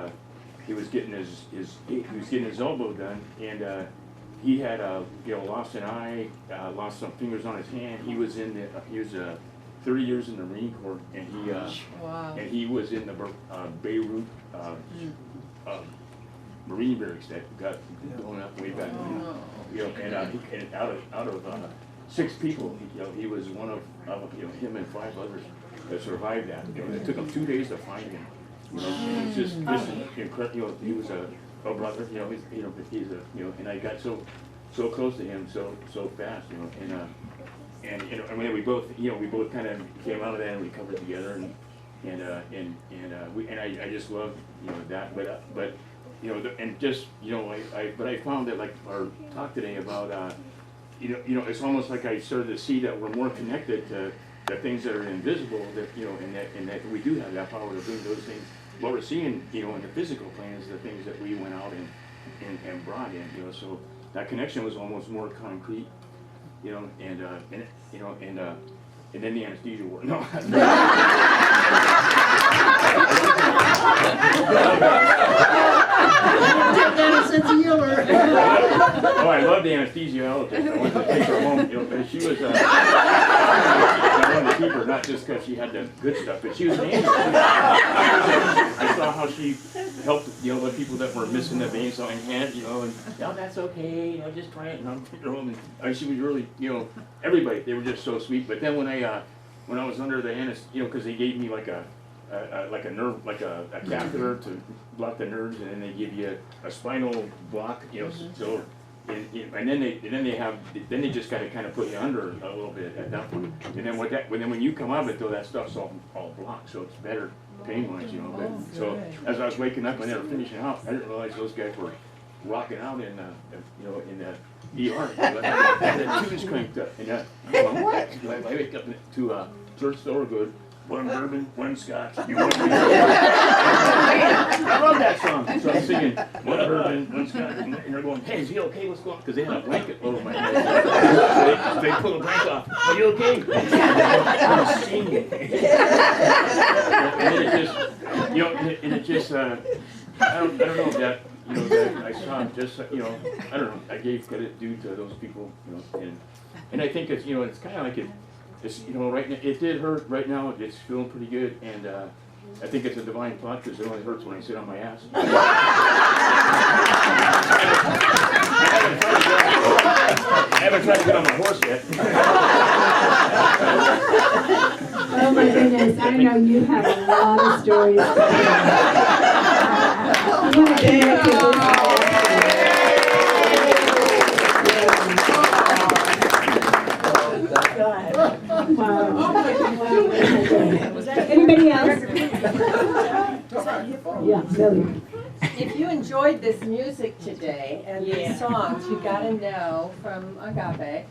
was getting his elbow done, and he had lost an eye, lost some fingers on his hand. He was 30 years in the Marine Corps, and he was in the Beirut Marine barracks that got blown up way back then. And out of 6 people, he was one of him and 5 others that survived that. It took him 2 days to find him. And it's just incredible. He was a brother. He's and I got so close to him so fast. And we both kind of came out of that and recovered together. And I just love that. But I found that, like our talk today about, it's almost like I started to see that we're more connected to the things that are invisible, and that we do have that power to bring those things. What we're seeing, in the physical plane is the things that we went out and brought in, so that connection was almost more concrete, and then the anesthesia worked. No. Oh, I love the anesthesiologist. I wanted to take her home, but she was. wanted to keep her, not just because she had the good stuff, but she was an angel. I saw how she helped, the people that were missing the veins on hand, and no, that's okay, just try it. And she was really, everybody, they were just so sweet. But then when I was under the anesthesia, because they gave me like a nerve, like a catheter to block the nerves, and then they give you a spinal block, so. And then they just gotta kind of put you under a little bit at that point. And then when you come out of it though, that stuff's all blocked, so it's better pain-wise, But so as I was waking up when they were finishing out, I didn't realize those guys were rocking out in the ER. The tunes cranked up, and what? I wake up to church store good. One bourbon, one scotch. You want me? I love that song. So I'm singing one bourbon, one scotch, and they're going, "Hey, is he okay? What's going on?" Because they had a blanket over my head. So they pull the blanket off. Are you okay? I'm singing. And it just, I don't know that. That I saw just, I don't know. I gave credit due to those people, and I think it's, it's kind of like it. It's, right now, it did hurt. Right now, it's feeling pretty good, and I think it's a divine plot because it only hurts when I sit on my ass. I haven't tried to get on my horse yet. Oh my goodness, I know you have a lot of stories. I want to connect with this. Wow. Anybody else? Yeah, Billy. If you enjoyed this music today and these songs, you got to know from Agape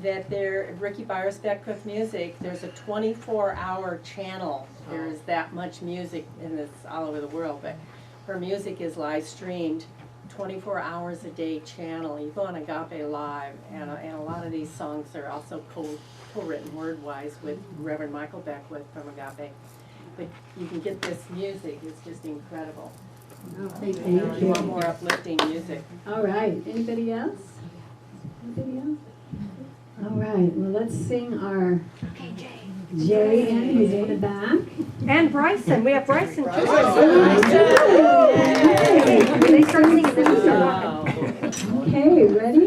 that Ricky Byers Beckwith Music, there's a 24-hour channel. There's that much music in this all over the world, but her music is live streamed 24 hours a day channel. You go on Agape Live, and a lot of these songs are also co-written word-wise with Reverend Michael Beckwith from Agape. But you can get this music, it's just incredible. Oh, thank You you. want more uplifting music. All right, anybody else? Anybody else? All right, well, let's sing our Jay and who's in the back. And Bryson, we have Bryson too. They start singing, then we start walking. Okay, ready?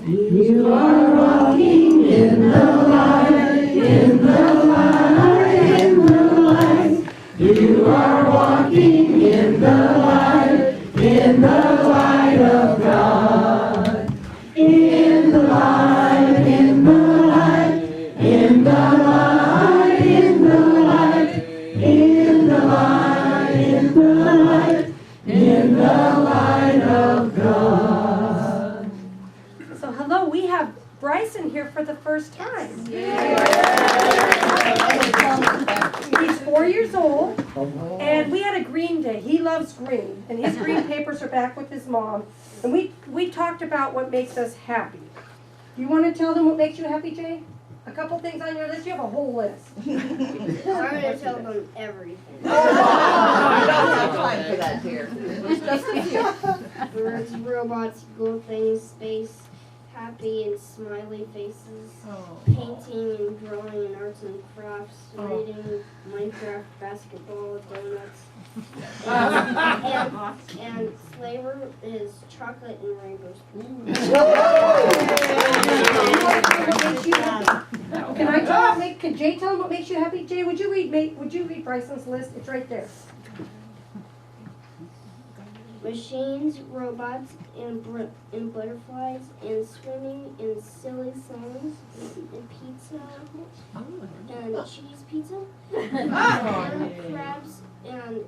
You are walking in the light, in the light, in the light. You are walking in the light, in the light of God. In the light, in the light, in the light, in the light, in the light, in the light, in the light of God. So hello, we have Bryson here for the first time. He's 4 years old, and we had a green day. He loves green, and his green papers are back with his mom. And we talked about what makes us happy. You want to tell them what makes you happy, Jay? A couple things on your list? You have a whole list. I'm going to tell them everything. I don't have time for that, dear. Birds, robots, cool things, space, happy and smiley faces, painting and drawing and arts and crafts, reading, Minecraft, basketball, donuts. And flavor is chocolate and rainbows. Can I can Jay tell him what makes you happy? Jay, would you read Bryson's list? It's right there. Machines, robots, and butterflies, and swimming, and silly songs, and pizza, and cheese pizza, and crabs, and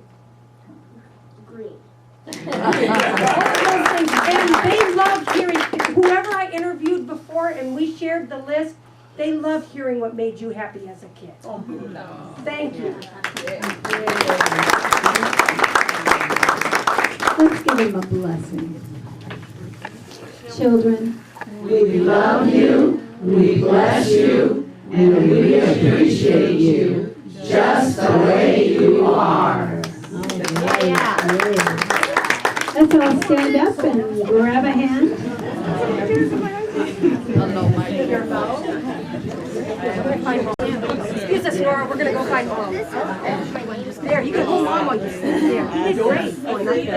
green. All of those things. And they love hearing, whoever I interviewed before and we shared the list, they love hearing what made you happy as a kid. Thank you. Let's give him a blessing. Children, we love you, we bless you, and we appreciate you just the way you are. Let's all stand up and grab a hand. gonna go find mom. There, you can hold mom while you sit there. You did great. Oh, not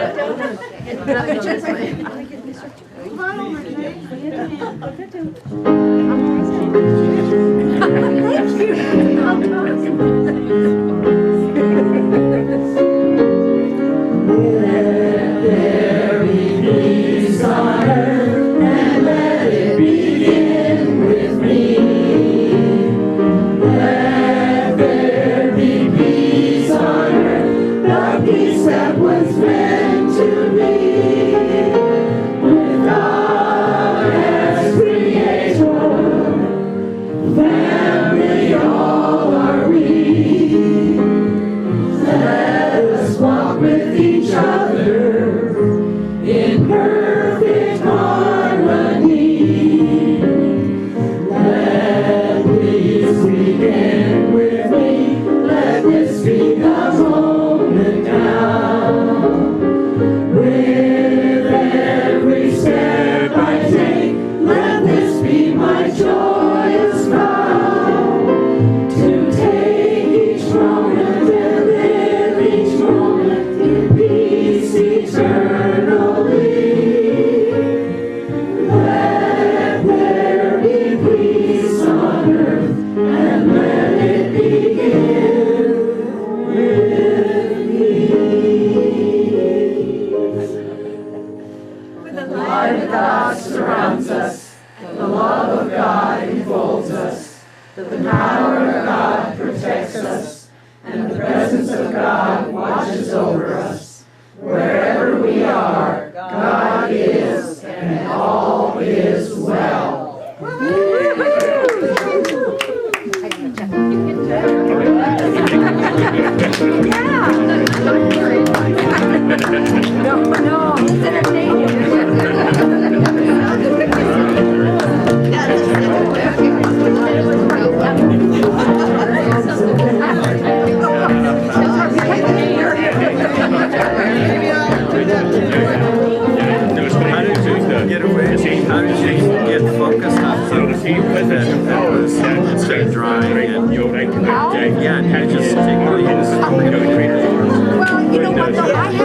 Well, you know what, though, I